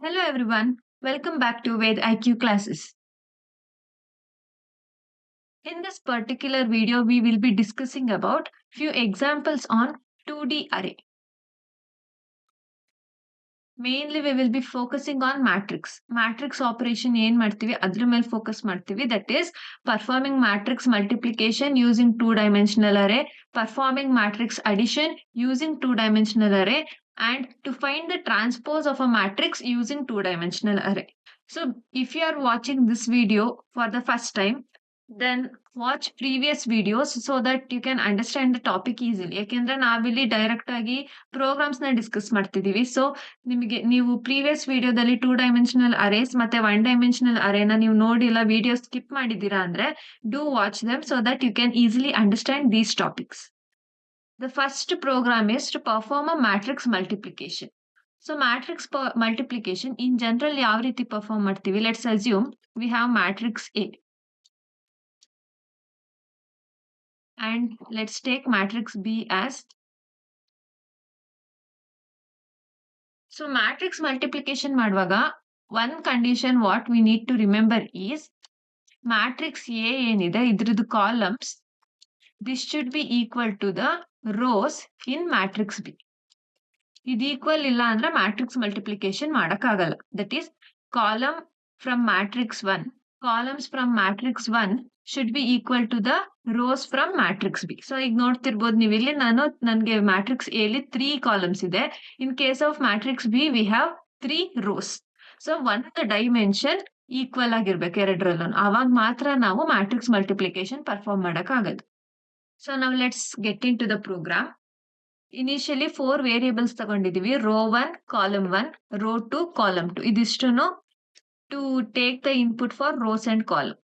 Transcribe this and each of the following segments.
Hello everyone, welcome back to Ved IQ classes. In this particular video, we will be discussing about few examples on 2D array. Mainly we will be focusing on matrix. Matrix operation ಏನ್ ಮಾಡ್ತೀವಿ ಅದ್ರ ಮೇಲೆ focus ಮಾಡ್ತೀವಿ. That is performing matrix multiplication using two-dimensional array, performing matrix addition using two-dimensional array, and to find the transpose of a matrix using two-dimensional array. So if you are watching this video for the first time, then watch previous videos so that you can understand the topic easily. ಯಾಕೆಂದ್ರೆ ನಾವಿಲ್ಲಿ direct ಆಗಿ programmes ನ discuss ಮಾಡ್ತಿದೀವಿ. So ನಿಮಗೆ ನೀವು previous ವಿಡಿಯೋದಲ್ಲಿ two-dimensional arrays ಮತ್ತೆ one-dimensional arrayನ ನೀವು ನೋಡಿಲ್ಲ, ವಿಡಿಯೋ ಸ್ಕಿಪ್ ಮಾಡಿದ್ದೀರಾ ಅಂದ್ರೆ do watch them so that you can easily understand these topics. The first program is to perform a matrix multiplication. So matrix multiplication in general ಯಾವ ರೀತಿ perform ಮಾಡ್ತೀವಿ? Let's assume we have matrix A. And let's take matrix B as. So matrix multiplication ಮಾಡುವಾಗ one condition what we need to remember is matrix A ಏನಿದೆ ಇದ್ರದ್ದು columns, this should be equal to the rows in matrix B. ಇದು equal ಇಲ್ಲ ಅಂದ್ರೆ matrix multiplication ಮಾಡಕ್ಕಾಗಲ್ಲ. That is column from matrix 1, columns from matrix 1 should be equal to the rows from matrix B. So ಈಗ ನೋಡ್ತಿರ್ಬೋದು ನೀವು ಇಲ್ಲಿ ನನ್ಗೆ matrix A ಲಿ 3 ಕಾಲಮ್ಸ್ ಇದೆ. ಇನ್ case of matrix B we have 3 rose. So ಒಂದು dimension equal ಆಗಿರ್ಬೇಕು ಎರಡರಲ್ಲೂ, ಅವಾಗ ಮಾತ್ರ ನಾವು ಮ್ಯಾಟ್ರಿಕ್ಸ್ ಮಲ್ಟಿಪ್ಲಿಕೇಶನ್ ಪರ್ಫಾರ್ಮ್ ಮಾಡಕ್ ಆಗದು. ಸೊ ನಾವು let's get into the program. Initially 4 variables ತಗೊಂಡಿದೀವಿ, ರೋ 1, ಕಾಲಮ್ 1, ರೋ 2, ಕಾಲಮ್ 2. ಇದಿಷ್ಟನ್ನು to take the input for rows and column.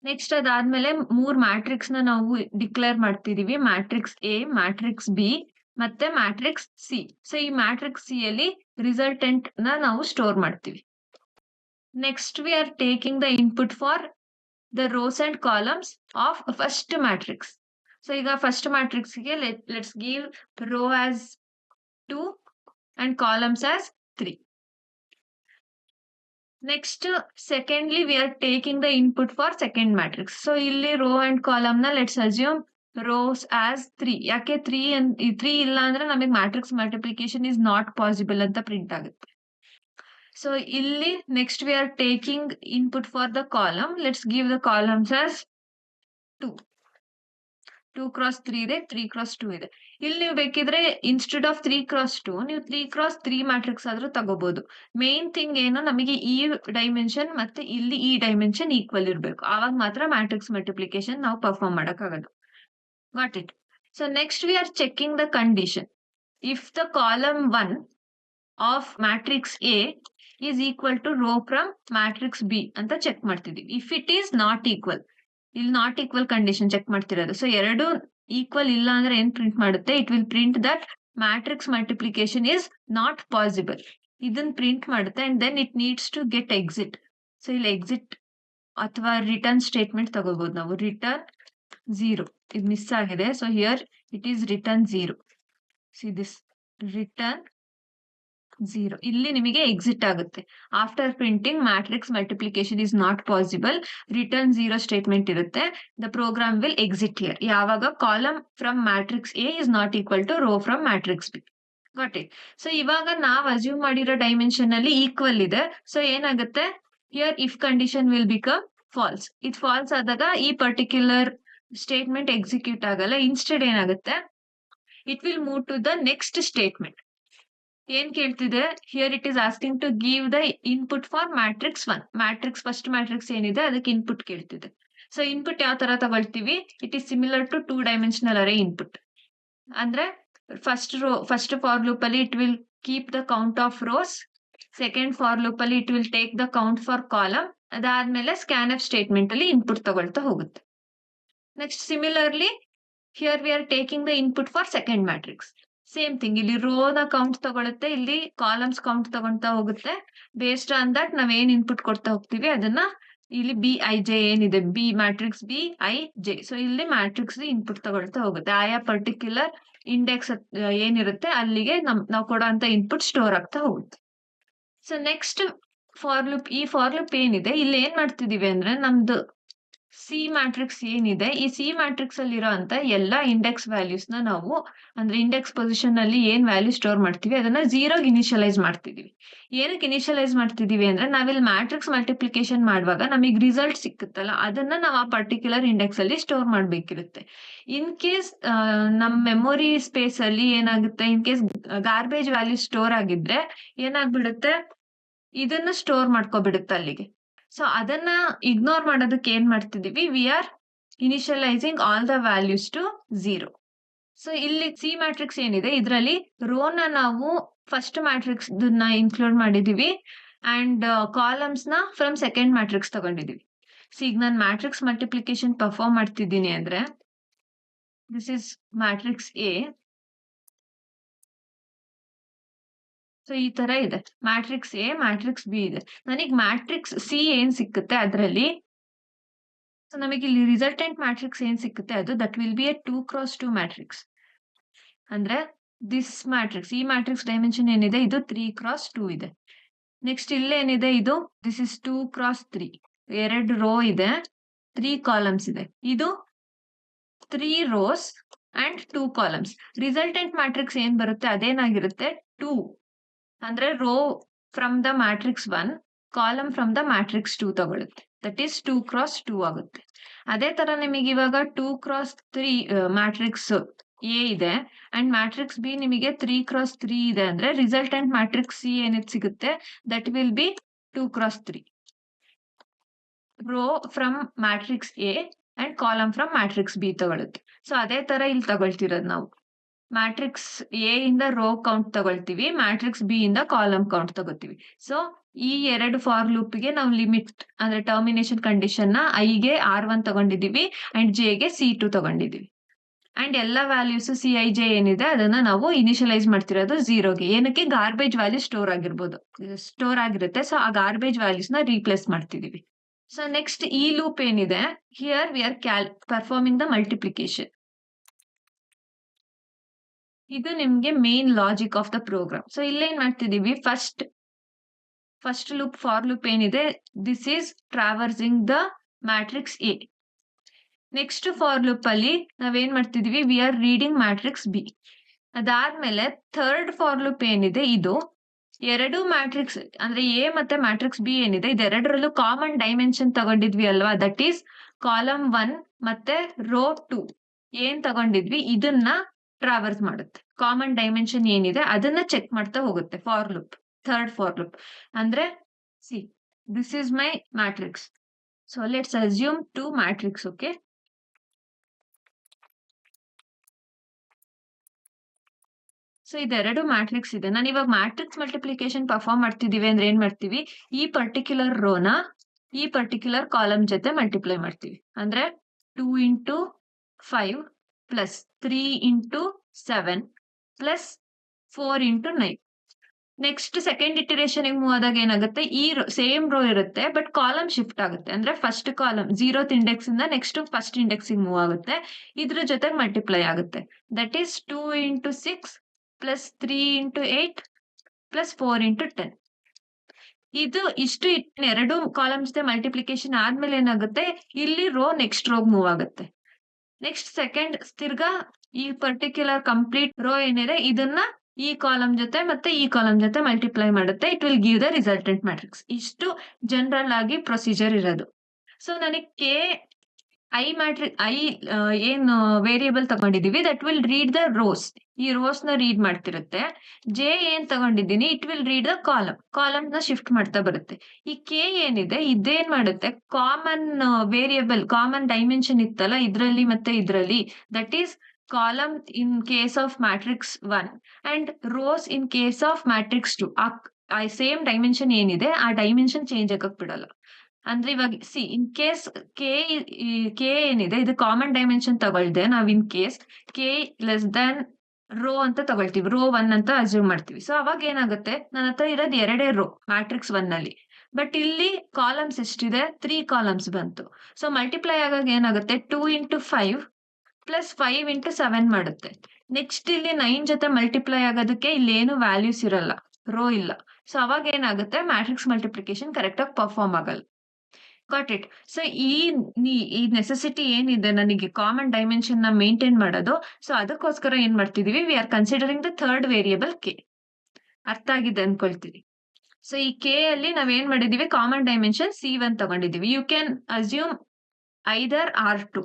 Next ಅದಾದ್ಮೇಲೆ 3 ಮ್ಯಾಟ್ರಿಕ್ಸ್ ನ ನಾವು ಡಿಕ್ಲೇರ್ ಮಾಡ್ತಿದೀವಿ, ಮ್ಯಾಟ್ರಿಕ್ಸ್ ಎ, ಮ್ಯಾಟ್ರಿಕ್ಸ್ ಬಿ ಮತ್ತೆ ಮ್ಯಾಟ್ರಿಕ್ಸ್ ಸಿ. ಸೊ ಈ matrix C ಅಲ್ಲಿ resultant ನ ನಾವು ಸ್ಟೋರ್ ಮಾಡ್ತೀವಿ. Next we are taking the input for the rows and columns of first matrix. So ಈಗ ಫಸ್ಟ್ ಮ್ಯಾಟ್ರಿಕ್ಸ್ಗೆ let's give row as 2 and columns as 3. Next, secondly, we are taking the input for second matrix. So ಇಲ್ಲಿ rho and column ನ let's assume rows as 3. ಯಾಕೆ 3 ಇಲ್ಲ ಅಂದ್ರೆ ನಮಗೆ matrix multiplication is not possible ಅಂತ print ಆಗುತ್ತೆ. So ಇಲ್ಲಿ next we are taking input for the column. Let's give the columns as 2. 2 cross 3 ಇದೆ, 3 cross 2 ಇದೆ. ಇಲ್ಲಿ ನೀವು ಬೇಕಿದ್ರೆ ಇನ್ಸ್ಟೆಡ್ ಆಫ್ 3 cross 2 ನೀವು 3 cross 3 ಮ್ಯಾಟ್ರಿಕ್ಸ್ ಆದ್ರೂ ತಗೋಬಹುದು. ಮೇನ್ ಥಿಂಗ್ ಏನು, ನಮಗೆ ಈ ಡೈಮೆನ್ಷನ್ ಮತ್ತೆ ಇಲ್ಲಿ ಈ ಡೈಮೆನ್ಷನ್ ಈಕ್ವಲ್ ಇರಬೇಕು, ಆವಾಗ ಮಾತ್ರ ಮ್ಯಾಟ್ರಿಕ್ಸ್ ಮಲ್ಟಿಪ್ಲಿಕೇಶನ್ ನಾವು ಪರ್ಫಾರ್ಮ್ ಮಾಡಕ್ಕಾಗದು. Got it? So next we are checking the condition. If the column 1 of matrix A is equal to row from matrix B ಅಂತ ಚೆಕ್ ಮಾಡ್ತಿದೀವಿ. If it is not equal, ಇಲ್ಲಿ not equal condition check ಮಾಡ್ತಿರೋದು. So ಎರಡು equal ಇಲ್ಲ ಅಂದ್ರೆ ಏನ್ print ಮಾಡುತ್ತೆ? It will print that matrix multiplication is not possible. ಇದನ್ನ ಪ್ರಿಂಟ್ ಮಾಡುತ್ತೆ and then it needs to get exit. So ಇಲ್ಲಿ ಎಕ್ಸಿಟ್ ಅಥವಾ ರಿಟರ್ನ್ ಸ್ಟೇಟ್ಮೆಂಟ್ ತಗೋಬಹುದು ನಾವು. ರಿಟರ್ನ್ 0 ಇದು ಮಿಸ್ ಆಗಿದೆ. So here it is return 0. See this return 0. ಇಲ್ಲಿ ನಿಮಗೆ ಎಕ್ಸಿಟ್ ಆಗುತ್ತೆ. After printing matrix multiplication is not possible, return 0 statement ಇರುತ್ತೆ. The program will exit here ಯಾವಾಗ column from matrix A is not equal to row from matrix B. Got it? So ಇವಾಗ ನಾವ್ assume ಮಾಡಿರೋ dimension ಅಲ್ಲಿ equal ಇದೆ. So ಏನಾಗುತ್ತೆ here if condition will become false. ಇದು false ಆದಾಗ ಈ ಪರ್ಟಿಕ್ಯುಲರ್ ಸ್ಟೇಟ್ಮೆಂಟ್ ಎಕ್ಸಿಕ್ಯೂಟ್ ಆಗಲ್ಲ. ಇನ್ಸ್ಟೆಡ್ ಏನಾಗುತ್ತೆ, it will move to the next statement. ಏನ್ ಕೇಳ್ತಿದೆ here? It is asking to give the input for matrix 1. Matrix first matrix ಏನಿದೆ ಅದಕ್ಕೆ input ಕೇಳ್ತಿದೆ. ಸೊ ಇನ್ಪುಟ್ ಯಾವ ತರ ತಗೊಳ್ತೀವಿ? It is similar to two-dimensional array input. ಅಂದ್ರೆ ಫಸ್ಟ್ ಫಾರ್ ಲೂಪ್ ಅಲ್ಲಿ it will keep the count of rose, second for loop ಅಲ್ಲಿ it will take the count for column, ಅದಾದ್ಮೇಲೆ ಸ್ಕ್ಯಾನ್ ಎಫ್ ಸ್ಟೇಟ್ಮೆಂಟ್ ಅಲ್ಲಿ input ತಗೊಳ್ತಾ ಹೋಗುತ್ತೆ. Next similarly here we are taking the input for second matrix. Same thing, ಇಲ್ಲಿ rho ನ count ತಗೊಳುತ್ತೆ, ಇಲ್ಲಿ columns count ತಗೊಂತಾ ಹೋಗುತ್ತೆ. ಬೇಸ್ಡ್ ಆನ್ ದಟ್ ನಾವ್ ಏನ್ ಇನ್ಪುಟ್ ಕೊಡ್ತಾ ಹೋಗ್ತೀವಿ ಅದನ್ನ ಇಲ್ಲಿ ಬಿ ಐ ಜೆ ಏನಿದೆ, B matrix B I J. So ಇಲ್ಲಿ ಮ್ಯಾಟ್ರಿಕ್ಸ್ ಇನ್ಪುಟ್ ತಗೊಳ್ತಾ ಹೋಗುತ್ತೆ. ಆಯಾ ಪರ್ಟಿಕ್ಯುಲರ್ ಇಂಡೆಕ್ಸ್ ಏನಿರುತ್ತೆ ಅಲ್ಲಿಗೆ ನಾವು ಕೊಡೋ ಅಂತ ಇನ್ಪುಟ್ ಸ್ಟೋರ್ ಆಗ್ತಾ ಹೋಗುತ್ತೆ. ಸೊ ನೆಕ್ಸ್ಟ್ ಈ ಫಾರ್ ಲೂಪ್ ಏನಿದೆ ಇಲ್ಲಿ ಏನ್ ಮಾಡ್ತಿದೀವಿ ಅಂದ್ರೆ ನಮ್ದು ಸಿ ಮ್ಯಾಟ್ರಿಕ್ಸ್ ಏನಿದೆ ಈ ಸಿ ಮ್ಯಾಟ್ರಿಕ್ಸ್ ಅಲ್ಲಿ ಇರೋಂತ ಎಲ್ಲಾ ಇಂಡೆಕ್ಸ್ ವ್ಯಾಲ್ಯೂಸ್ ನಾವು ಅಂದ್ರೆ ಇಂಡೆಕ್ಸ್ ಪೊಸಿಷನ್ ಅಲ್ಲಿ ಏನ್ ವ್ಯಾಲ್ಯೂ ಸ್ಟೋರ್ ಮಾಡ್ತೀವಿ ಅದನ್ನ ಝೀರೋಗೆ ಇನಿಷಿಯಲೈಸ್ ಮಾಡ್ತಿದೀವಿ. ಏನಕ್ಕೆ ಇನಿಷಿಯಲೈಸ್ ಮಾಡ್ತಿದೀವಿ ಅಂದ್ರೆ ನಾವಿಲ್ಲಿ ಮ್ಯಾಟ್ರಿಕ್ಸ್ ಮಲ್ಟಿಪ್ಲಿಕೇಶನ್ ಮಾಡುವಾಗ ನಮಗೆ ರಿಸಲ್ಟ್ ಸಿಕ್ಕುತ್ತಲ್ಲ ಅದನ್ನ ನಾವು ಆ ಪರ್ಟಿಕ್ಯುಲರ್ ಇಂಡೆಕ್ಸ್ ಅಲ್ಲಿ ಸ್ಟೋರ್ ಮಾಡ್ಬೇಕಿರುತ್ತೆ. ಇನ್ ಕೇಸ್ ನಮ್ ಮೆಮೊರಿ ಸ್ಪೇಸ್ ಅಲ್ಲಿ ಏನಾಗುತ್ತೆ, in case garbage value store ಆಗಿದ್ರೆ ಏನಾಗ್ಬಿಡುತ್ತೆ, ಇದನ್ನ ಸ್ಟೋರ್ ಮಾಡ್ಕೊಬಿಡುತ್ತೆ ಅಲ್ಲಿಗೆ. ಸೊ ಅದನ್ನ ಇಗ್ನೋರ್ ಮಾಡೋದಕ್ಕೆ ಏನ್ ಮಾಡ್ತಿದೀವಿ, we are initialising all the values to 0. So ಇಲ್ಲಿ ಸಿ ಮ್ಯಾಟ್ರಿಕ್ಸ್ ಏನಿದೆ ಇದರಲ್ಲಿ ರೋನ ನಾವು ಫಸ್ಟ್ ಮ್ಯಾಟ್ರಿಕ್ಸ್ ಇನ್ಕ್ಲೂಡ್ ಮಾಡಿದೀವಿ ಅಂಡ್ ಕಾಲಮ್ಸ್ ನ ಫ್ರಮ್ ಸೆಕೆಂಡ್ ಮ್ಯಾಟ್ರಿಕ್ಸ್ ತಗೊಂಡಿದೀವಿ. ಸೊ ಈಗ ನಾನು ಮ್ಯಾಟ್ರಿಕ್ಸ್ ಮಲ್ಟಿಪ್ಲಿಕೇಶನ್ ಪರ್ಫಾರ್ಮ್ ಮಾಡ್ತಿದ್ದೀನಿ ಅಂದ್ರೆ this is matrix A. So ಈ ತರ ಇದೆ ಮ್ಯಾಟ್ರಿಕ್ಸ್ ಎ, ಮ್ಯಾಟ್ರಿಕ್ಸ್ ಬಿ ಇದೆ. ನನಗೆ ಮ್ಯಾಟ್ರಿಕ್ಸ್ ಸಿ ಏನ್ ಸಿಕ್ಕುತ್ತೆ ಅದರಲ್ಲಿ, ಸೊ ನಮಗೆ ಇಲ್ಲಿ ರಿಸಲ್ಟೆಂಟ್ ಮ್ಯಾಟ್ರಿಕ್ಸ್ ಏನ್ ಸಿಕ್ಕುತ್ತೆ ಅದು that will B A 2x2 matrix. ಅಂದ್ರೆ ದಿಸ್ ಮ್ಯಾಟ್ರಿಕ್ಸ್, ಈ ಮ್ಯಾಟ್ರಿಕ್ಸ್ ಡೈಮೆನ್ಷನ್ ಏನಿದೆ ಇದು 3x2 ಇದೆ. ನೆಕ್ಸ್ಟ್ ಇಲ್ಲೇನಿದೆ ಇದು ದಿಸ್ ಇಸ್ 2x3, 2 ರೋ ಇದೆ, 3 ಕಾಲಮ್ಸ್ ಇದೆ. ಇದು 3 rows and 2 columns. Resultant matrix ಏನ್ ಬರುತ್ತೆ ಅದೇನಾಗಿರುತ್ತೆ 2, ಅಂದ್ರೆ row from the matrix 1, column from the matrix 2 ತಗೊಳುತ್ತೆ. ದಟ್ ಈಸ್ 2x2 ಆಗುತ್ತೆ. ಅದೇ ತರ ನಿಮಗೆ ಇವಾಗ 2x3 ಮ್ಯಾಟ್ರಿಕ್ಸ್ ಎ ಇದೆ ಅಂಡ್ ಮ್ಯಾಟ್ರಿಕ್ಸ್ ಬಿ ನಿಮಗೆ 3x3 ಇದೆ ಅಂದ್ರೆ ರಿಸಲ್ಟೆಂಟ್ ಮ್ಯಾಟ್ರಿಕ್ಸ್ ಸಿ ಏನಿದೆ ಸಿಗುತ್ತೆ that will be 2x3, row from matrix A and column from matrix B ತಗೊಳುತ್ತೆ. ಸೊ ಅದೇ ತರ ಇಲ್ಲಿ ತಗೊಳ್ತಿರೋದು ನಾವು ಮ್ಯಾಟ್ರಿಕ್ಸ್ ಎ ಇಂದ ರೋ ಕೌಂಟ್ ತಗೊಳ್ತೀವಿ, ಮ್ಯಾಟ್ರಿಕ್ಸ್ ಬಿ ಇಂದ ಕಾಲಮ್ ಕೌಂಟ್ ತಗೋತೀವಿ. ಸೊ ಈ ಎರಡು ಫಾರ್ ಲೂಪ್ ಗೆ ನಾವು ಲಿಮಿಟ್ ಅಂದ್ರೆ ಟರ್ಮಿನೇಷನ್ ಕಂಡೀಷನ್ ನ ಐ ಗೆ R1 ತಗೊಂಡಿದೀವಿ ಅಂಡ್ ಜೆ ಗೆ C2 ತಗೊಂಡಿದೀವಿ. ಅಂಡ್ ಎಲ್ಲ ವ್ಯಾಲ್ಯೂಸ್ ಸಿ ಐ ಜೆ ಏನಿದೆ ಅದನ್ನ ನಾವು ಇನಿಷಿಯಲೈಸ್ ಮಾಡ್ತಿರೋದು 0ಗೆ. ಏನಕ್ಕೆ, ಗಾರ್ಬೇಜ್ ವ್ಯಾಲ್ಯೂ ಸ್ಟೋರ್ ಆಗಿರುತ್ತೆ. ಸೊ ಆ ಗಾರ್ಬೇಜ್ ವ್ಯಾಲ್ಯೂಸ್ ನ ರೀಪ್ಲೇಸ್ ಮಾಡ್ತಿದೀವಿ. ಸೊ ನೆಕ್ಸ್ಟ್ ಈ ಲೂಪ್ ಏನಿದೆ, here we are performing the multiplication. ಇದು ನಿಮ್ಗೆ main logic of the program. So ಇಲ್ಲೇನ್ ಮಾಡ್ತಿದೀವಿ, ಫಸ್ಟ್ ಲೂಪ್ ಫಾರ್ ಲೂಪ್ ಏನಿದೆ this is traversing the matrix A. Next for loop ಅಲ್ಲಿ ನಾವೇನ್ ಮಾಡ್ತಿದೀವಿ, we are reading matrix B. ಅದಾದ್ಮೇಲೆ ಥರ್ಡ್ ಫಾರ್ ಲೂಪ್ ಏನಿದೆ ಇದು ಎರಡು ಮ್ಯಾಟ್ರಿಕ್ಸ್ ಅಂದ್ರೆ ಎ ಮತ್ತೆ ಮ್ಯಾಟ್ರಿಕ್ಸ್ ಬಿ ಏನಿದೆ ಇದೆರಡರಲ್ಲೂ ಕಾಮನ್ ಡೈಮೆನ್ಷನ್ ತಗೊಂಡಿದ್ವಿ ಅಲ್ವಾ, ದಟ್ ಈಸ್ ಕಾಲಮ್ 1 ಮತ್ತೆ ರೋ 2 ಏನ್ ತಗೊಂಡಿದ್ವಿ ಇದನ್ನ ಟ್ರಾವರ್ಸ್ ಮಾಡುತ್ತೆ. ಕಾಮನ್ ಡೈಮೆನ್ಷನ್ ಏನಿದೆ ಅದನ್ನ ಚೆಕ್ ಮಾಡ್ತಾ ಹೋಗುತ್ತೆ for loop, third for loop. ಅಂದ್ರೆ see this is my matrix. So let's assume 2 matrix. Okay, so ಇದೆರಡು ಮ್ಯಾಟ್ರಿಕ್ಸ್ ಇದೆ. ನಾನು ಇವಾಗ ಮ್ಯಾಟ್ರಿಕ್ಸ್ ಮಲ್ಟಿಪ್ಲಿಕೇಶನ್ ಪರ್ಫಾರ್ಮ್ ಮಾಡ್ತಿದೀವಿ ಅಂದ್ರೆ ಏನ್ ಮಾಡ್ತೀವಿ, ಈ ಪರ್ಟಿಕ್ಯುಲರ್ ರೋನ ಈ ಪರ್ಟಿಕ್ಯುಲರ್ ಕಾಲಮ್ ಜೊತೆ ಮಲ್ಟಿಪ್ಲೈ ಮಾಡ್ತೀವಿ. ಅಂದ್ರೆ 2 into 5 plus 3 into 7 plus 4 into 9. Next second iteration move ಆದಾಗ ಏನಾಗುತ್ತೆ, ಈ ಸೇಮ್ ರೋ ಇರುತ್ತೆ ಬಟ್ ಕಾಲಮ್ ಶಿಫ್ಟ್ ಆಗುತ್ತೆ. ಅಂದ್ರೆ ಫಸ್ಟ್ ಕಾಲಮ್ 0th ಇಂಡೆಕ್ಸ್ ಇಂದ ನೆಕ್ಸ್ಟ್ ಫಸ್ಟ್ ಇಂಡೆಕ್ಸ್ ಮೂವ್ ಆಗುತ್ತೆ, ಇದ್ರ ಜೊತೆಗೆ ಮಲ್ಟಿಪ್ಲೈ ಆಗುತ್ತೆ. That is 2 into 6 plus 3 into 8 plus 4 into 10. ಇದು ಇಷ್ಟು ಎರಡು ಕಾಲಮ್ಸ್ ಮಲ್ಟಿಪ್ಲಿಕೇಶನ್ ಆದ್ಮೇಲೆ ಏನಾಗುತ್ತೆ, ಇಲ್ಲಿ ರೋ ನೆಕ್ಸ್ಟ್ ರೋಗ್ ಮೂವ್ ಆಗುತ್ತೆ. ನೆಕ್ಸ್ಟ್ ಸೆಕೆಂಡ್ ತಿರ್ಗಾ ಈ ಪರ್ಟಿಕ್ಯುಲರ್ ಕಂಪ್ಲೀಟ್ ರೋ ಏನಿದೆ ಇದನ್ನ ಈ ಕಾಲಮ್ ಜೊತೆ ಮತ್ತೆ ಈ ಕಾಲಮ್ ಜೊತೆ ಮಲ್ಟಿಪ್ಲೈ ಮಾಡುತ್ತೆ. It will give the resultant matrix. ಇಷ್ಟು ಜನರಲ್ ಆಗಿ ಪ್ರೊಸೀಜರ್ ಇರೋದು. ಸೊ ನನಗೆ ಕೆ ಐ ಏನು ವೇರಿಯೇಬಲ್ ತಗೊಂಡಿದೀವಿ that will read the rows, ಈ ರೋಸ್ ನ ರೀಡ್ ಮಾಡ್ತಿರುತ್ತೆ. ಜೆ ಏನ್ ತಗೊಂಡಿದ್ದೀನಿ it will read the column ನ ಶಿಫ್ಟ್ ಮಾಡ್ತಾ ಬರುತ್ತೆ. ಈ ಕೆ ಏನಿದೆ ಇದೇನ್ ಮಾಡುತ್ತೆ, ಕಾಮನ್ ವೇರಿಯೇಬಲ್ ಕಾಮನ್ ಡೈಮೆನ್ಷನ್ ಇತ್ತಲ್ಲ ಇದ್ರಲ್ಲಿ ಮತ್ತೆ ಇದ್ರಲ್ಲಿ, that is column in case of matrix 1 and rose in case of matrix 2. ಆ ಸೇಮ್ ಡೈಮೆನ್ಷನ್ ಏನಿದೆ ಆ ಡೈಮೆನ್ಷನ್ ಚೇಂಜ್ ಆಗಕ್ ಬಿಡಲ್ಲ. ಅಂದ್ರೆ ಇವಾಗ ಸಿ ಇನ್ ಕೇಸ್ ಕೆ ಏನಿದೆ ಇದು ಕಾಮನ್ ಡೈಮೆನ್ಷನ್ ತಗೊಳ್ದೆ ನಾವ್ in case K less than row ಅಂತ ತಗೊಳ್ತೀವಿ, ರೋ 1 ಅಂತ ಅಸ್ಯೂಮ್ ಮಾಡ್ತೀವಿ. ಸೊ ಅವಾಗ ಏನಾಗುತ್ತೆ, ನನ್ನ ಹತ್ರ ಇರೋದು ಎರಡೇ ರೋ ಮ್ಯಾಟ್ರಿಕ್ಸ್ 1 ಅಲ್ಲಿ, ಬಟ್ ಇಲ್ಲಿ ಕಾಲಮ್ಸ್ ಎಷ್ಟಿದೆ 3 ಕಾಲಮ್ಸ್ ಬಂತು. ಸೊ ಮಲ್ಟಿಪ್ಲೈ ಆಗಾಗ ಏನಾಗುತ್ತೆ 2 ಇಂಟು 5 ಪ್ಲಸ್ 5 ಇಂಟು 7 ಮಾಡುತ್ತೆ. ನೆಕ್ಸ್ಟ್ ಇಲ್ಲಿ 9 ಜೊತೆ ಮಲ್ಟಿಪ್ಲೈ ಆಗೋದಕ್ಕೆ ಇಲ್ಲಿ ಏನು ವ್ಯಾಲ್ಯೂಸ್ ಇರಲ್ಲ, ರೋ ಇಲ್ಲ. ಸೊ ಅವಾಗ ಏನಾಗುತ್ತೆ, ಮ್ಯಾಟ್ರಿಕ್ಸ್ ಮಲ್ಟಿಪ್ಲಿಕೇಶನ್ ಕರೆಕ್ಟ್ ಆಗಿ ಪರ್ಫಾರ್ಮ್ ಆಗಲ್ಲ. Got it. ಸೊ ಈ ನೆಸೆಸಿಟಿ ಏನಿದೆ ನನಗೆ ಕಾಮನ್ ಡೈಮೆನ್ಷನ್ ನ ಮೇಂಟೈನ್ ಮಾಡೋದು. ಸೊ ಅದಕ್ಕೋಸ್ಕರ ಏನ್ ಮಾಡ್ತಿದೀವಿ, we are considering the third variable K. ಅರ್ಥ ಆಗಿದೆ ಅನ್ಕೊಳ್ತೀವಿ. ಸೊ ಈ ಕೆ ಅಲ್ಲಿ ನಾವೇನ್ ಮಾಡಿದೀವಿ, ಕಾಮನ್ ಡೈಮೆನ್ಷನ್ C1 ತಗೊಂಡಿದೀವಿ. You can assume either R2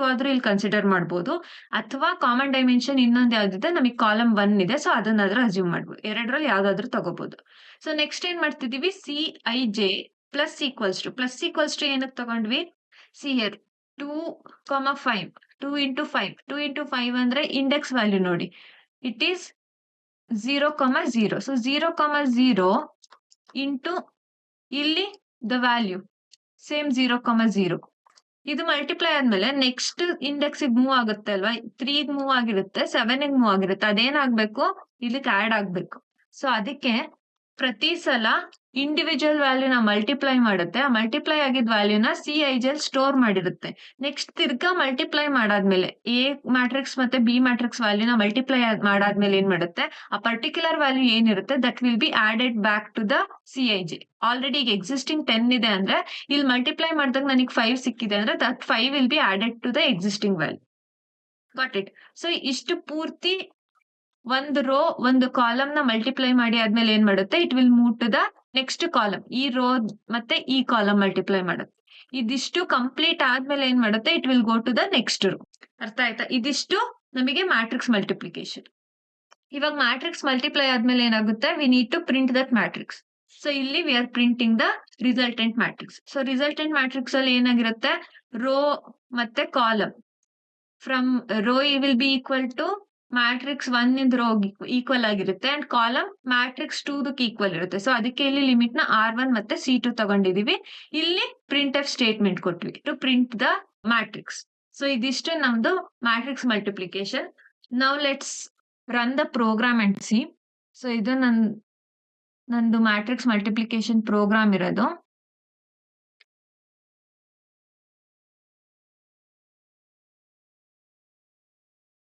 ಆದ್ರೂ ಇಲ್ಲಿ ಕನ್ಸಿಡರ್ ಮಾಡ್ಬೋದು, ಅಥವಾ ಕಾಮನ್ ಡೈಮೆನ್ಷನ್ ಇನ್ನೊಂದು ಯಾವ್ದಿದೆ, ನಮಗೆ ಕಾಲಮ್ 1 ಇದೆ, ಸೊ ಅದನ್ನಾದ್ರೂ ಅಸ್ಯೂಮ್ ಮಾಡ್ಬೋದು. ಎರಡರಲ್ಲಿ ಯಾವ್ದಾದ್ರು ತಗೋಬಹುದು. ಸೊ ನೆಕ್ಸ್ಟ್ ಏನ್ ಮಾಡ್ತಿದೀವಿ, Cij ಪ್ಲಸ್ ಈಕ್ವಲ್ಸ್ ಟು ಏನಕ್ಕೆ ತಗೊಂಡ್ವಿ, ಸಿ ಹಿಯರ್ 2,5 2 into 5 2 into 5 ಅಂದ್ರೆ ಇಂಡೆಕ್ಸ್ ವ್ಯಾಲ್ಯೂ ನೋಡಿ, ಇಟ್ ಈಸ್ 0,0. ಸೊ 0,0 ಇಂಟು ಇಲ್ಲಿ ದ ವ್ಯಾಲ್ಯೂ ಸೇಮ್ 0,0. ಇದು ಮಲ್ಟಿಪ್ಲೈ ಆದ್ಮೇಲೆ ನೆಕ್ಸ್ಟ್ ಇಂಡೆಕ್ಸ್ ಮೂವ್ ಆಗುತ್ತೆ ಅಲ್ವಾ, 3 ಮೂವ್ ಆಗಿರುತ್ತೆ, 7 ಮೂವ್ ಆಗಿರುತ್ತೆ. ಅದೇನಾಗ್ಬೇಕು, ಇಲ್ಲಿಗೆ ಆಡ್ ಆಗ್ಬೇಕು. ಸೊ ಅದಕ್ಕೆ ಪ್ರತಿ ಸಲ ಇಂಡಿವಿಜುವಲ್ ವ್ಯಾಲ್ಯೂನ ಮಲ್ಟಿಪ್ಲೈ ಮಾಡುತ್ತೆ. ಆ ಮಲ್ಟಿಪ್ಲೈ ಆಗಿದ್ ವ್ಯಾಲ್ಯೂನ Cij ಸ್ಟೋರ್ ಮಾಡಿರುತ್ತೆ. ನೆಕ್ಸ್ಟ್ ತಿರ್ಗಾ ಮಲ್ಟಿಪ್ಲೈ ಮಾಡಾದ್ಮೇಲೆ ಎ ಮ್ಯಾಟ್ರಿಕ್ಸ್ ಮತ್ತೆ ಬಿ ಮ್ಯಾಟ್ರಿಕ್ಸ್ ವ್ಯಾಲ್ಯೂನ ಮಲ್ಟಿಪ್ಲೈ ಮಾಡಾದ್ಮೇಲೆ ಏನ್ ಮಾಡುತ್ತೆ, ಆ ಪರ್ಟಿಕ್ಯುಲರ್ ವ್ಯಾಲ್ಯೂ ಏನಿರುತ್ತೆ that will be added back to the Cij. Already ಈಗ ಎಕ್ಸಿಸ್ಟಿಂಗ್ 10 ಇದೆ ಅಂದ್ರೆ ಇಲ್ಲಿ ಮಲ್ಟಿಪ್ಲೈ ಮಾಡಿದಾಗ ನನಗೆ 5 ಸಿಕ್ಕಿದೆ ಅಂದ್ರೆ that 5 will be added to the existing value. Got it. So ಇಷ್ಟು ಪೂರ್ತಿ ಒಂದು ರೋ ಒಂದು ಕಾಲಮ್ ನ ಮಲ್ಟಿಪ್ಲೈ ಮಾಡಿ ಆದ್ಮೇಲೆ ಏನ್ ಮಾಡುತ್ತೆ, it will move to the next column. ಈ ರೋ ಮತ್ತೆ ಈ ಕಾಲಮ್ ಮಲ್ಟಿಪ್ಲೈ ಮಾಡುತ್ತೆ. ಇದಿಷ್ಟು ಕಂಪ್ಲೀಟ್ ಆದ್ಮೇಲೆ ಏನ್ ಮಾಡುತ್ತೆ, it will go to the next row. ಅರ್ಥ ಆಯ್ತಾ? ಇದಿಷ್ಟು ನಮಗೆ ಮ್ಯಾಟ್ರಿಕ್ಸ್ ಮಲ್ಟಿಪ್ಲಿಕೇಶನ್. ಇವಾಗ ಮ್ಯಾಟ್ರಿಕ್ಸ್ ಮಲ್ಟಿಪ್ಲೈ ಆದ್ಮೇಲೆ ಏನಾಗುತ್ತೆ, we need to print that matrix. So ಇಲ್ಲಿ we are printing the resultant matrix. So resultant matrix ಅಲ್ಲಿ ಏನಾಗಿರುತ್ತೆ, ರೋ ಮತ್ತೆ column from row will be equal to matrix 1 ಇಂದ ರೋ ಈಕ್ವಲ್ ಆಗಿರುತ್ತೆ, and column matrix 2 equal ಇರುತ್ತೆ. So ಅದಕ್ಕೆ ಇಲ್ಲಿ limit ನ R1 ಮತ್ತೆ C2 ತಗೊಂಡಿದೀವಿ. ಇಲ್ಲಿ ಪ್ರಿಂಟ್ ಎಫ್ ಸ್ಟೇಟ್ಮೆಂಟ್ ಕೊಟ್ವಿ to print the matrix. So ಇದಿಷ್ಟು ನಮ್ದು matrix multiplication. Now let's run the program and see. So ಇದು ನಂದು ಮ್ಯಾಟ್ರಿಕ್ಸ್ ಮಲ್ಟಿಪ್ಲಿಕೇಶನ್ ಪ್ರೋಗ್ರಾಮ್ ಇರೋದು.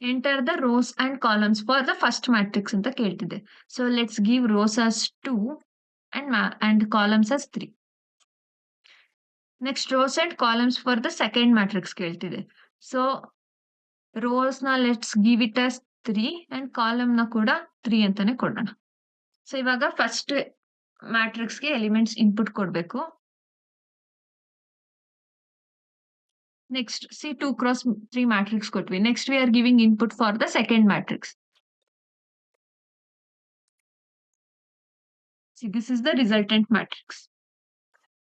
Enter the rows and columns for the first matrix ಅಂತ ಕೇಳ್ತಿದೆ. So let's give rows as 2 and columns as 3. Next rows and columns for the second matrix ಕೇಳ್ತಿದೆ. So rows ನ let's give it as 3 and column ನ ಕೂಡ 3 ಅಂತಾನೆ ಕೊಡೋಣ. So ಇವಾಗ first matrix ಗೆ ಎಲಿಮೆಂಟ್ಸ್ ಇನ್ಪುಟ್ ಕೊಡ್ಬೇಕು. Next, see 2 cross 3 matrix ಕೊಟ್ವಿ. Next, we are giving input for the second matrix. See, this is the resultant matrix.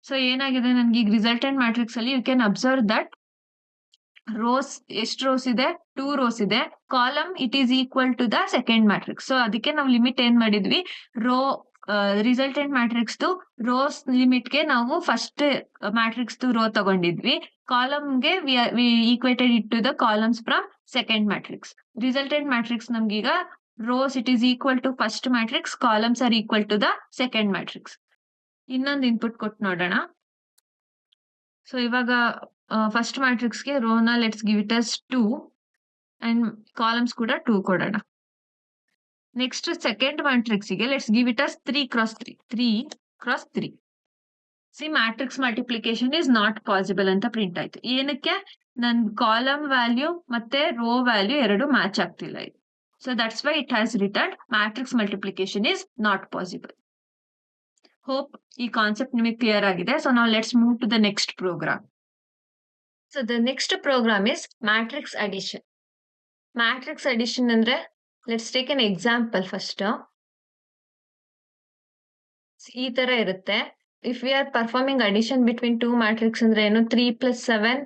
So, ಏನಾಗಿದೆ ನನಗೆ ಈಗ resultant matrix ಅಲ್ಲಿ you can observe that rows ಎಷ್ಟು rows ಇದೆ, 2 rows ಇದೆ. Column it is equal to the second matrix. So, ಅದಕ್ಕೆ ನಾವು limit ಏನ್ ಮಾಡಿದ್ವಿ, row resultant matrix rows limit ಗೆ ನಾವು ಫಸ್ಟ್ ಮ್ಯಾಟ್ರಿಕ್ಸ್ ರೋ ತಗೊಂಡಿದ್ವಿ. ಕಾಲಮ್ ಗೆ we equated it to the columns from second matrix. Resultant matrix ನಮ್ಗೀಗ rows it is equal to first matrix, columns are equal to the second matrix. ಇನ್ನೊಂದು input ಕೊಟ್ಟು ನೋಡೋಣ. So ಇವಾಗ first matrix ಗೆ ರೋನ let's give it as 2 and columns ಕೂಡ 2 ಕೊಡೋಣ. Next second matrix ಗೆ let's give it as 3 cross 3. See matrix multiplication is not possible ಅಂತ ಪ್ರಿಂಟ್ ಆಯ್ತು. ಏನಕ್ಕೆ, ನನ್ ಕಾಲಮ್ ವ್ಯಾಲ್ಯೂ ಮತ್ತೆ ರೋ ವ್ಯಾಲ್ಯೂ ಎರಡು ಮ್ಯಾಚ್ ಆಗ್ತಿಲ್ಲ ಇದು. So that's why it has return matrix multiplication is not possible. Hope ಈ ಕಾನ್ಸೆಪ್ಟ್ ನಿಮಗೆ ಕ್ಲಿಯರ್ ಆಗಿದೆ. ಸೊ ನಾವು let's move to the next program. So the next program is matrix addition. Matrix addition ಅಂದ್ರೆ let's take an example first. ಈ ತರ ಇರುತ್ತೆ. If we are performing addition between 2 matrix ಅಂದ್ರೆ ಏನು, 3 + 7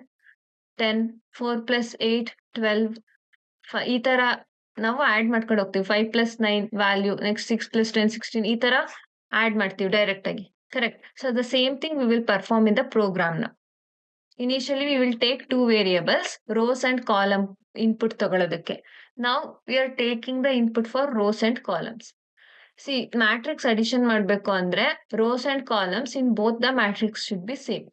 10, 4 + 8 12, ಈ ತರ ನಾವು ಆಡ್ ಮಾಡ್ಕೊಂಡು ಹೋಗ್ತೀವಿ. 5 + 9 ವ್ಯಾಲ್ಯೂ, ನೆಕ್ಸ್ಟ್ 6 + 10 16, ಈ ತರ ಆಡ್ ಮಾಡ್ತೀವಿ ಡೈರೆಕ್ಟ್ ಆಗಿ. Correct. So the same thing we will perform in the program ನ. Initially we will take 2 variables, rows and column input ತಗೊಳ್ಳೋದಕ್ಕೆ. ನಾವು we are taking the input for rows and columns. See matrix addition ಮಾಡ್ಬೇಕು ಅಂದ್ರೆ rows and columns in both the matrix should be same.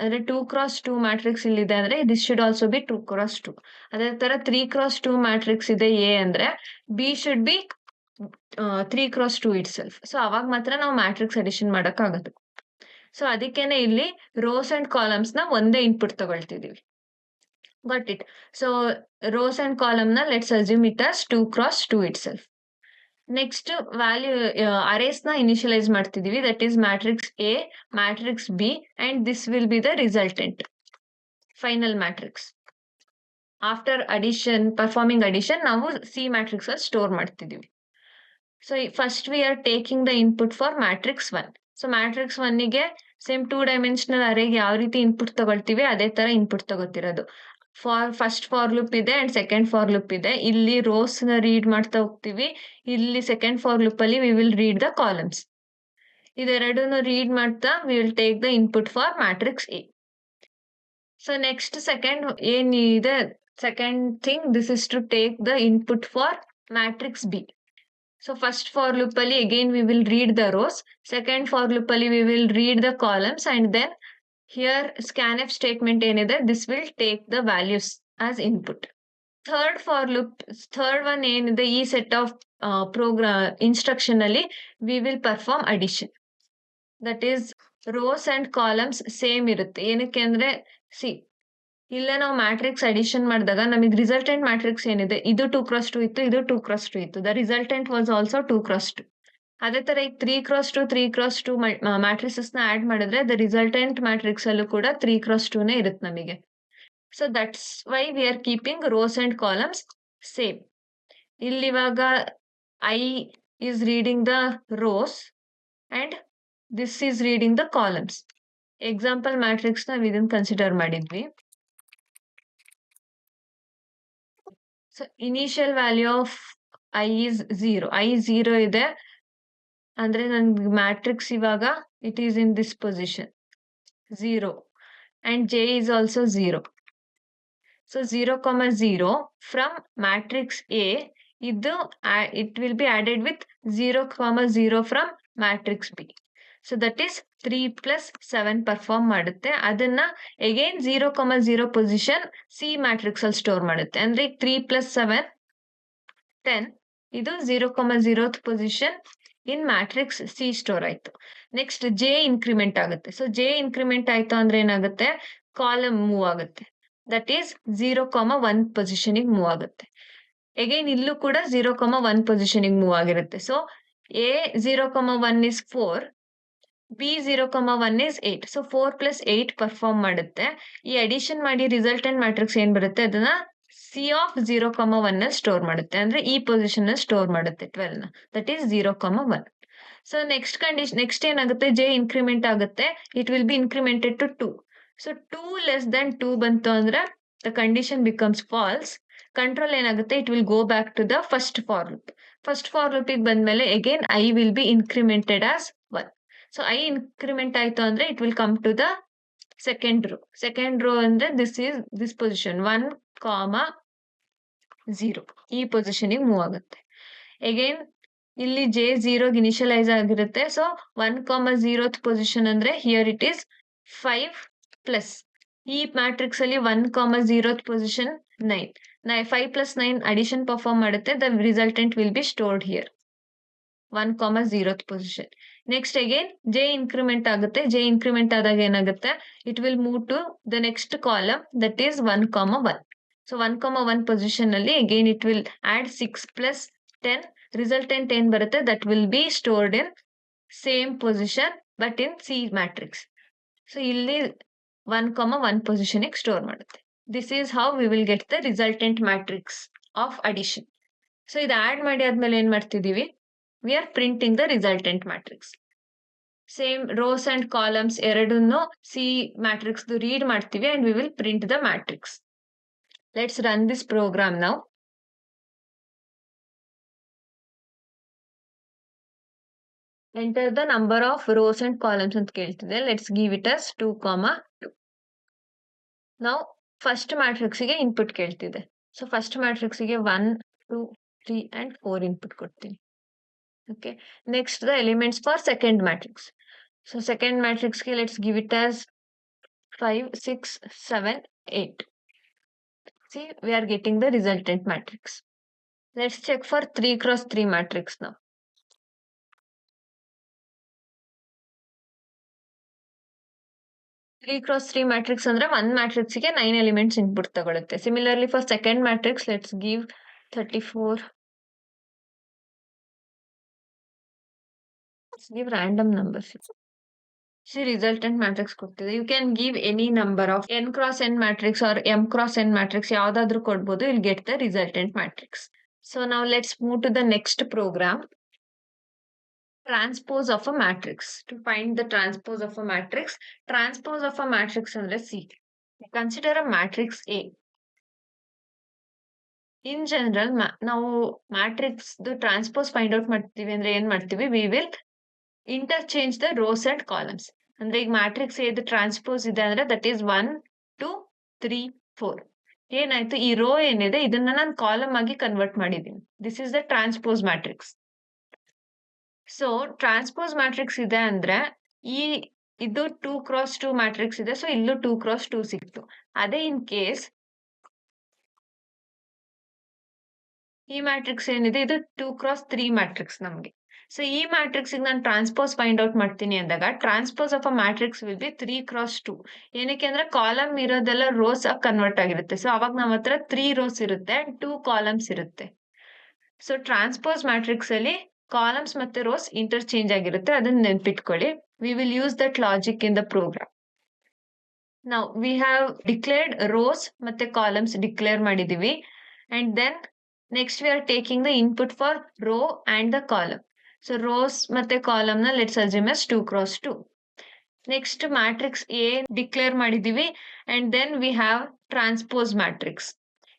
ಅಂದ್ರೆ 2 cross 2 matrix ಇಲ್ಲಿದೆ ಅಂದ್ರೆ this should also be 2 cross 2. ಅದೇ ತರ 3 cross 2 matrix ಇದೆ A ಅಂದ್ರೆ B should be 3 cross 2 it self. So ಅವಾಗ ಮಾತ್ರ ನಾವು ಮ್ಯಾಟ್ರಿಕ್ಸ್ ಅಡಿಷನ್ ಮಾಡಕ್ಕಾಗದು. ಸೊ ಅದಕ್ಕೇನೆ ಇಲ್ಲಿ ರೋಸ್ ಅಂಡ್ ಕಾಲಮ್ಸ್‌ನ ಒಂದೇ ಇನ್ಪುಟ್ ತಗೊಳ್ತಿದೀವಿ. Got it. So rows and ಕಾಲಮ್‌ನ let's assume it as 2 cross 2 itself. Next value ಅರೇಸ್‌ನ ಇನಿಷಿಯಲೈಸ್ ಮಾಡ್ತಿದೀವಿ. That is matrix A, matrix B and this will be the resultant final matrix. After addition, performing addition ನಾವು C matrix ಅಲ್ಲಿ store ಮಾಡ್ತಿದೀವಿ. So first we are taking the input for matrix 1. ಸೊ ಮ್ಯಾಟ್ರಿಕ್ಸ್ 1ಗೆ same 2 dimensional ಅರೇಗೆ ಯಾವ ರೀತಿ input ತಗೊಳ್ತೀವಿ ಅದೇ ತರ ಇನ್ಪುಟ್ ತಗೋತಿರೋದು. ಫಸ್ಟ್ ಫಾರ್ ಲೂಪ್ ಇದೆ ಅಂಡ್ ಸೆಕೆಂಡ್ ಫಾರ್ ಲೂಪ್ ಇದೆ. ಇಲ್ಲಿ ರೋಸ್ ನ ರೀಡ್ ಮಾಡ್ತಾ ಹೋಗ್ತೀವಿ. ಇಲ್ಲಿ ಸೆಕೆಂಡ್ ಫಾರ್ ಲೂಪ್ ಅಲ್ಲಿ we will read the columns. ಇದೆರಡನ್ನು ರೀಡ್ ಮಾಡ್ತಾ we will take the input for matrix A. So next second ಏನಿದೆ, second thing, this is to take the input for matrix B. So first for loop ali again we will read the rows, second for loop ali we will read the columns, and then here scanf statement enide, this will take the values as input. Third for loop, third one enide, ee set of program instruction ali we will perform addition. That is rows and columns same irutte. ಏನಕ್ಕೆ ಅಂದ್ರೆ see, ಇಲ್ಲೇ ನಾವು matrix addition ಮಾಡಿದಾಗ ನಮಗೆ resultant matrix ಏನಿದೆ, ಇದು 2 cross 2 ಇತ್ತು, ಇದು 2 ಕ್ರಾಸ್ 2 ಇತ್ತು. The resultant was also 2 cross 2. ಅದೇ ತರ ಈಗ 3 ಕ್ರಾಸ್ 2 3 ಕ್ರಾಸ್ 2 ಮ್ಯಾಟ್ರಿಸಸ್ ನ ಆಡ್ ಮಾಡಿದ್ರೆ ದ ರಿಸಲ್ಟೆಂಟ್ ಮ್ಯಾಟ್ರಿಕ್ಸ್ ಅಲ್ಲೂ ಕೂಡ 3 ಕ್ರಾಸ್ 2 ನೇ ಇರುತ್ತೆ ನಮಗೆ. So that's why we are keeping rose and columns same. ಇಲ್ಲಿ ಇವಾಗ I is reading the rows and this is reading the columns. Example matrix ನಾವು ಇದನ್ನ ಕನ್ಸಿಡರ್ ಮಾಡಿದ್ವಿ. So initial value of I is 0. I 0 ಇದೆ ಅಂದ್ರೆ ನನ್ಗೆ matrix ಇವಾಗ it is in this position 0 and J is also 0. So 0, 0 from matrix A ಇದು it will be added with 0, 0 from matrix B. So that is 3 plus 7 perform ಮಾಡುತ್ತೆ. ಅದನ್ನ again 0, 0 position C matrix ಅಲ್ಲಿ store ಮಾಡುತ್ತೆ. ಅಂದ್ರೆ 3 plus 7 10. ಇದು 0, 0th position in matrix C store ಆಯ್ತು. Next J increment ಆಗುತ್ತೆ. So J increment ಆಯ್ತು ಅಂದ್ರೆ ಏನಾಗುತ್ತೆ, ಕಾಲಮ್ ಮೂವ್ ಆಗುತ್ತೆ. ದಟ್ ಈಸ್ 0, 1 ಪೊಸಿಷನ್ಗೆ ಮೂವ್ ಆಗುತ್ತೆ. ಅಗೈನ್ ಇಲ್ಲೂ ಕೂಡ 0, 1 ಪೊಸಿಷನ್ಗೆ ಮೂವ್ ಆಗಿರುತ್ತೆ. So A 0, 1 is 4. B 0, 1 is 8. So 4 plus 8 perform ಮಾಡುತ್ತೆ. ಈ ಅಡಿಷನ್ ಮಾಡಿ ರಿಸಲ್ಟೆಂಟ್ ಮ್ಯಾಟ್ರಿಕ್ಸ್ ಏನ್ ಬರುತ್ತೆ ಅದನ್ನ C of 0, 1 ನಲ್ಲಿ ಸ್ಟೋರ್ ಮಾಡುತ್ತೆ. ಅಂದ್ರೆ ಈ ಪೊಸಿಷನ್ ನಲ್ಲಿ ಸ್ಟೋರ್ ಮಾಡುತ್ತೆ 12 ನ. That is 0, 1. So next condition, next ಏನಾಗುತ್ತೆ, J ಇನ್ಕ್ರಿಮೆಂಟ್ ಆಗುತ್ತೆ. It will be incremented to 2. So 2 less than 2 ಬಂತು ಅಂದ್ರೆ the condition becomes false. Control ಏನಾಗುತ್ತೆ, it will go back to the first for loop. First for ಲೂಪಿಗೆ ಬಂದ್ಮೇಲೆ again I will be incremented as 1. So I increment ಆಯ್ತು ಅಂದ್ರೆ it will come to the second row. Second row ಅಂದ್ರೆ this position 1, 0 ಈ ಪೊಸಿಷನ್ಗೆ move ಆಗುತ್ತೆ. Again ಇಲ್ಲಿ J 0ಗೆ ಇನಿಷಿಯಲೈಸ್ ಆಗಿರುತ್ತೆ. ಸೊ 1, 0th ಪೊಸಿಷನ್ ಅಂದ್ರೆ ಹಿಯರ್ ಇಟ್ ಈಸ್ 5 ಪ್ಲಸ್ ಈ ಮ್ಯಾಟ್ರಿಕ್ಸ್ ಅಲ್ಲಿ 1, 0th position 9. 5 plus 9 addition perform ಮಾಡುತ್ತೆ. The resultant will be stored here 1, 0th position. Next again J increment ಆಗುತ್ತೆ. J ಇನ್ಕ್ರಿಮೆಂಟ್ ಆದಾಗ ಏನಾಗುತ್ತೆ, it will move to the next column that is 1, 1. So 1, 1 position ಅಲ್ಲಿ again it will add 6 plus 10. Resultant ಏನ್ ಬರುತ್ತೆ, that will be stored in same position but in C matrix. So ಇಲ್ಲಿ 1, 1 position store ಮಾಡುತ್ತೆ. This is how we will get the resultant matrix of addition. So ಇದು add ಮಾಡಿ ಆದ್ಮೇಲೆ ಏನ್ ಮಾಡ್ತಿದೀವಿ, we are printing the resultant matrix. Same rows and columns ಎರಡನ್ನು C matrix read ಮಾಡ್ತೀವಿ and we will print the matrix. Let's run this program now. Enter the number of rows and columns ಅಂತ ಕೇಳ್ತಿದೆ. Let's give it as 2, 2. ನಾವು first ಮ್ಯಾಟ್ರಿಕ್ಸ್ಗೆ input ಕೇಳ್ತಿದೆ. So first ಮ್ಯಾಟ್ರಿಕ್ಸ್ಗೆ 1, 2, 3 and 4 input ಕೊಡ್ತೀನಿ. Okay, next the elements for second matrix. So second ಮ್ಯಾಟ್ರಿಕ್ಸ್ಗೆ let's give it as 5, 6, 7, 8. See, we are getting the resultant matrix. Let's check for 3 cross 3 matrix now. Three cross three matrix ಅಂದ್ರೆ one matrix ಗೆ 9 elements input ತಗೊಳುತ್ತೆ. Similarly for second matrix, let's give 34. Let's give random numbers. See resultant matrix ಕೊಡ್ತಿದೆ. You can give any number of n cross n matrix or m cross n matrix ಯಾವ್ದಾದ್ರೂ ಕೊಡ್ಬೋದು. You'll get the resultant matrix. So now let's move to the next program. Transpose of a matrix. To find the transpose of a matrix, transpose of a matrix ಅಂದ್ರೆ C. Consider a matrix A. In general ನಾವು matrix transpose find out ಮಾಡ್ತೀವಿ ಅಂದ್ರೆ ಏನ್ ಮಾಡ್ತೀವಿ, we will interchange the rows and columns. ಅಂದ್ರೆ ಈಗ matrix ಏದು transpose ಇದೆ ಅಂದ್ರೆ ದಟ್ ಈಸ್ 1 2 3 4. ಏನಾಯ್ತು, ಈ ರೋ ಏನಿದೆ ಇದನ್ನ ನಾನು ಕಾಲಮ್ ಆಗಿ ಕನ್ವರ್ಟ್ ಮಾಡಿದ್ದೀನಿ. This is the transpose matrix. So transpose matrix ಇದೆ ಅಂದ್ರೆ ಈ ಇದು 2 ಕ್ರಾಸ್ 2 ಮ್ಯಾಟ್ರಿಕ್ಸ್ ಇದೆ, ಸೊ ಇಲ್ಲೂ 2 ಕ್ರಾಸ್ 2 ಸಿಕ್ತು. ಅದೇ ಇನ್ ಕೇಸ್ ಈ ಮ್ಯಾಟ್ರಿಕ್ಸ್ ಏನಿದೆ ಇದು 2 ಕ್ರಾಸ್ 3 ಮ್ಯಾಟ್ರಿಕ್ಸ್ ನಮಗೆ. ಸೊ ಈ ಮ್ಯಾಟ್ರಿಕ್ಸ್ ನಾನು ಟ್ರಾನ್ಸ್ಪೋಸ್ ಫೈಂಡ್ ಔಟ್ ಮಾಡ್ತೀನಿ ಅಂದಾಗ transpose of a matrix will be 3 cross 2. ಏನಕ್ಕೆ ಅಂದ್ರೆ ಕಾಲಮ್ ಇರೋದೆಲ್ಲ ರೋಸ್ ಆಗಿ ಕನ್ವರ್ಟ್ ಆಗಿರುತ್ತೆ. ಸೊ ಅವಾಗ ನಮ್ಮ ಹತ್ರ 3 ರೋಸ್ ಇರುತ್ತೆ ಅಂಡ್ 2 ಕಾಲಮ್ಸ್ ಇರುತ್ತೆ. ಸೊ ಟ್ರಾನ್ಸ್ಪೋಸ್ ಮ್ಯಾಟ್ರಿಕ್ಸ್ ಅಲ್ಲಿ ಕಾಲಮ್ಸ್ ಮತ್ತೆ ರೋಸ್ ಇಂಟರ್ಚೇಂಜ್ ಆಗಿರುತ್ತೆ, ಅದನ್ನ ನೆನ್ಪಿಟ್ಕೊಳ್ಳಿ. We will use that logic in the program. ನಾವು ವಿ ಹ್ಯಾವ್ ಡಿಕ್ಲೇರ್ಡ್ ರೋಸ್ ಮತ್ತೆ ಕಾಲಮ್ಸ್ ಡಿಕ್ಲೇರ್ ಮಾಡಿದೀವಿ. And then next we are taking the input for row and the column. So rows ಮತ್ತೆ column ನ let's assume as 2 cross 2. Next matrix A declare ಮಾಡಿದೀವಿ and then we have transpose matrix.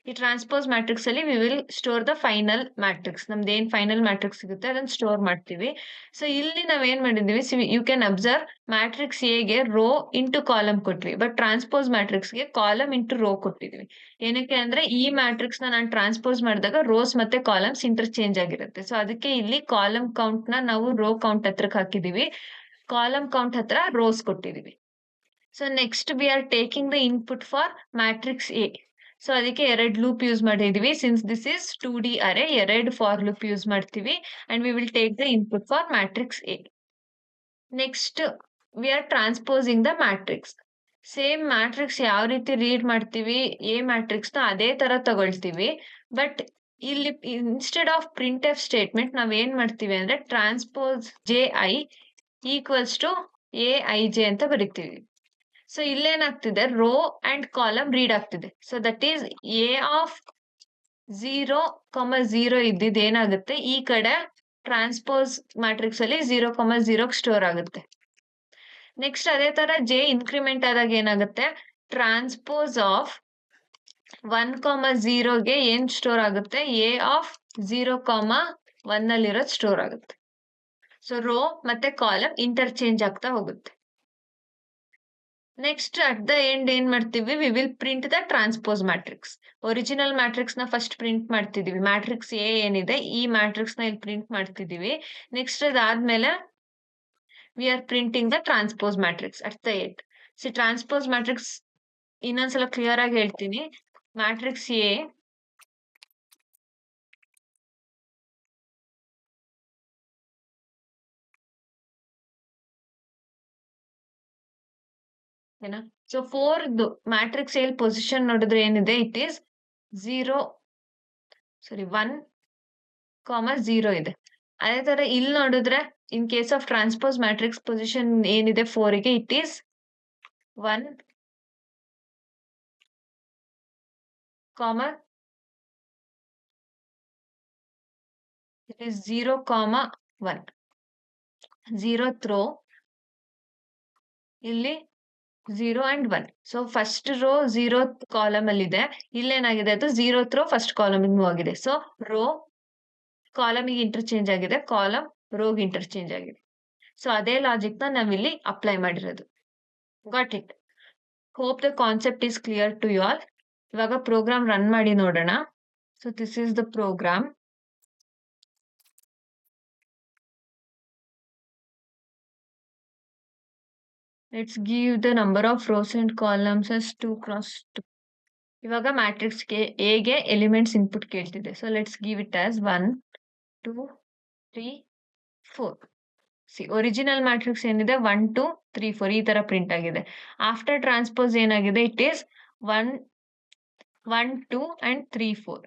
ಈ transpose matrix ಅಲ್ಲಿ we will store the final matrix. ನಮ್ದು ಏನ್ final matrix ಸಿಗುತ್ತೆ ಅದನ್ನ store ಮಾಡ್ತೀವಿ. ಸೊ ಇಲ್ಲಿ ನಾವ್ ಏನ್ ಮಾಡಿದೀವಿ, ಯು ಕ್ಯಾನ್ ಅಬ್ಸರ್ವ್ ಮ್ಯಾಟ್ರಿಕ್ಸ್ ಎಗೆ ರೋ ಇಂಟು ಕಾಲಮ್ ಕೊಟ್ವಿ, ಬಟ್ ಟ್ರಾನ್ಸ್ಪೋಸ್ ಮ್ಯಾಟ್ರಿಕ್ಸ್ ಗೆ ಕಾಲಮ್ ಇಂಟು ರೋ ಕೊಟ್ಟಿದೀವಿ. ಏನಕ್ಕೆ ಅಂದ್ರೆ ಈ ಮ್ಯಾಟ್ರಿಕ್ಸ್ ನಾನು ಟ್ರಾನ್ಸ್ಪೋಸ್ ಮಾಡಿದಾಗ ರೋಸ್ ಮತ್ತೆ ಕಾಲಮ್ಸ್ ಇಂಟರ್ಚೇಂಜ್ ಆಗಿರುತ್ತೆ. ಸೊ ಅದಕ್ಕೆ ಇಲ್ಲಿ ಕಾಲಮ್ ಕೌಂಟ್ ನಾವು ರೋ ಕೌಂಟ್ ಹತ್ರಕ್ಕೆ ಹಾಕಿದೀವಿ, ಕಾಲಮ್ ಕೌಂಟ್ ಹತ್ರ ರೋಸ್ ಕೊಟ್ಟಿದೀವಿ. So next we are taking the input for matrix A. So ಅದಕ್ಕೆ 2 ಲೂಪ್ ಯೂಸ್ ಮಾಡಿದೀವಿ. Since this is 2D array 2 for loop use ಮಾಡ್ತೀವಿ and we will take the input for matrix A. Next we are transposing the matrix. Same matrix ಯಾವ ರೀತಿ read ಮಾಡ್ತೀವಿ A matrix ನ ಅದೇ ತರ ತಗೊಳ್ತೀವಿ. ಬಟ್ ಇಲ್ಲಿ instead of printf statement ನಾವ್ ಏನ್ ಮಾಡ್ತೀವಿ ಅಂದ್ರೆ transpose J I equals to A I J ಅಂತ ಬರೀತೀವಿ. ಸೊ ಇಲ್ಲೇನಾಗ್ತಿದೆ, ರೋ ಅಂಡ್ ಕಾಲಮ್ ರೀಡ್ ಆಗ್ತಿದೆ. So that is A of 0,0 ಇದ್ದಿದ್ದು ಏನಾಗುತ್ತೆ, ಈ ಕಡೆ ಟ್ರಾನ್ಸ್ಪೋಸ್ ಮ್ಯಾಟ್ರಿಕ್ಸ್ ಅಲ್ಲಿ 0,0 ಸ್ಟೋರ್ ಆಗುತ್ತೆ. ನೆಕ್ಸ್ಟ್ ಅದೇ ತರ ಜೆ ಇನ್ಕ್ರಿಮೆಂಟ್ ಆದಾಗ ಏನಾಗುತ್ತೆ, ಟ್ರಾನ್ಸ್ಪೋಸ್ ಆಫ್ 1,0ಗೆ ಏನ್ ಸ್ಟೋರ್ ಆಗುತ್ತೆ, ಎ ಆಫ್ 0,1 ಅಲ್ಲಿರೋದು ಸ್ಟೋರ್ ಆಗುತ್ತೆ. ಸೊ ರೋ ಮತ್ತೆ ಕಾಲಮ್ ಇಂಟರ್ಚೇಂಜ್ ಆಗ್ತಾ ಹೋಗುತ್ತೆ. ನೆಕ್ಸ್ಟ್ ಅಟ್ ದ ಎಂಡ್ ಏನ್ ಮಾಡ್ತೀವಿ, V will print the transpose matrix. Original matrix ನ ಫಸ್ಟ್ ಪ್ರಿಂಟ್ ಮಾಡ್ತಿದೀವಿ. ಮ್ಯಾಟ್ರಿಕ್ಸ್ ಎ ಏನಿದೆ ಈ ಮ್ಯಾಟ್ರಿಕ್ಸ್ ನ ಇಲ್ಲಿ ಪ್ರಿಂಟ್ ಮಾಡ್ತಿದೀವಿ. ನೆಕ್ಸ್ಟ್ ಅದಾದ್ಮೇಲೆ V are printing the transpose matrix at the end. C transpose matrix ಇನ್ನೊಂದ್ಸಲ ಕ್ಲಿಯರ್ ಆಗಿ ಹೇಳ್ತೀನಿ. ಮ್ಯಾಟ್ರಿಕ್ಸ್ ಎ ಏನ, ಸೊ 4 ಮ್ಯಾಟ್ರಿಕ್ಸ್ ಎಲ್ ಪೊಸಿಷನ್ ನೋಡಿದ್ರೆ ಏನಿದೆ, ಇಟ್ ಈಸ್ 1,0 ಇದೆ. ಅದೇ ತರ ಇಲ್ಲಿ ನೋಡಿದ್ರೆ in case of transpose matrix position ಏನಿದೆ 4ಗೆ, it is 1, it is 0,1. 0th row ಇಲ್ಲಿ 0 and 1. So first row 0th column ಅಲ್ಲಿ ಇದೆ. ಇಲ್ಲೇನಾಗಿದೆ, ಅದು 0th row first column move ಆಗಿದೆ. ಸೊ ರೋ ಕಾಲಮಿಗೆ ಇಂಟರ್ಚೇಂಜ್ ಆಗಿದೆ, ಕಾಲಮ್ ರೋಗ್ ಇಂಟರ್ಚೇಂಜ್ ಆಗಿದೆ. ಸೊ ಅದೇ ಲಾಜಿಕ್ ನ ನಾವಿಲ್ಲಿ ಅಪ್ಲೈ ಮಾಡಿರೋದು. Got it. Hope the concept is clear to you all. ಇವಾಗ ಪ್ರೋಗ್ರಾಮ್ ರನ್ ಮಾಡಿ ನೋಡೋಣ. So this is the program. Let's give the number of rows and columns as 2 cross 2. ಇವಾಗ ಮ್ಯಾಟ್ರಿಕ್ಸ್‌ಗೆ ಎಗೆ ಎಲಿಮೆಂಟ್ಸ್ ಇನ್ಪುಟ್ ಕೇಳ್ತಿದೆ. So let's give it as 1, 2, 3, 4. Original matrix ಏನಿದೆ 1, 2, 3, 4 ಈ ತರ ಪ್ರಿಂಟ್ ಆಗಿದೆ. ಆಫ್ಟರ್ ಟ್ರಾನ್ಸ್‌ಪೋಸ್ ಏನಾಗಿದೆ it is 1, 1, 2 and 3, 4.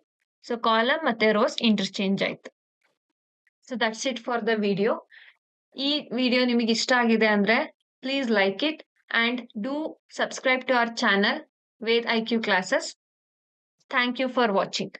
So column ಮತ್ತೆ ರೋಸ್ ಇಂಟರ್ಚೇಂಜ್ ಆಯ್ತು. So that's it for the video. ಈ ವಿಡಿಯೋ ನಿಮಗೆ ಇಷ್ಟ ಆಗಿದೆ ಅಂದ್ರೆ please like it and do subscribe to our channel Ved IQ Classes. Thank you for watching.